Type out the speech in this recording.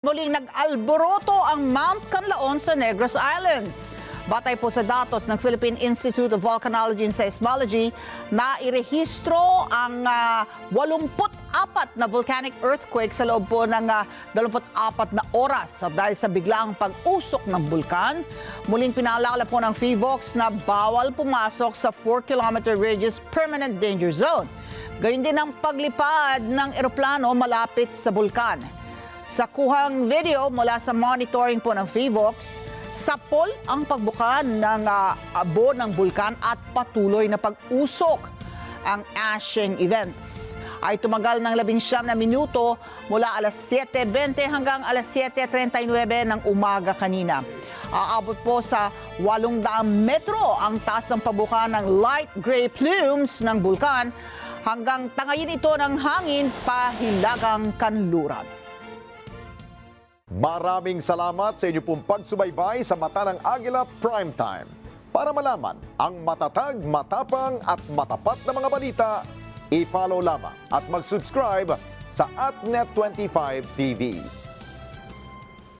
Muling nag-alboroto ang Mount Canlaon sa Negros Islands. Batay po sa datos ng Philippine Institute of Volcanology and Seismology, na irehistro ang 84 na volcanic earthquake sa loob po ng 24 na oras. Dahil sa biglaang pag-usok ng bulkan, muling pinaalala po ng PHIVOLCS na bawal pumasok sa 4-kilometer radius permanent danger zone. Gayun din ang paglipad ng eroplano malapit sa bulkan. Sa kuhang video mula sa monitoring po ng PHIVOLCS, sapol ang pagbuka ng abo ng bulkan at patuloy na pag-usok. Ang ashing events ay tumagal ng 19 na minuto mula alas 7:20 hanggang alas 7:39 ng umaga kanina. Aabot po sa 800 metro ang taas ng pagbuka ng light gray plumes ng bulkan hanggang tangayin ito ng hangin pahilagang kanluran. Maraming salamat sa inyo pong pagsubaybay sa Mata ng Agila Primetime. Para malaman ang matatag, matapang at matapat na mga balita, i-follow lamang at mag-subscribe sa AtNet25 TV.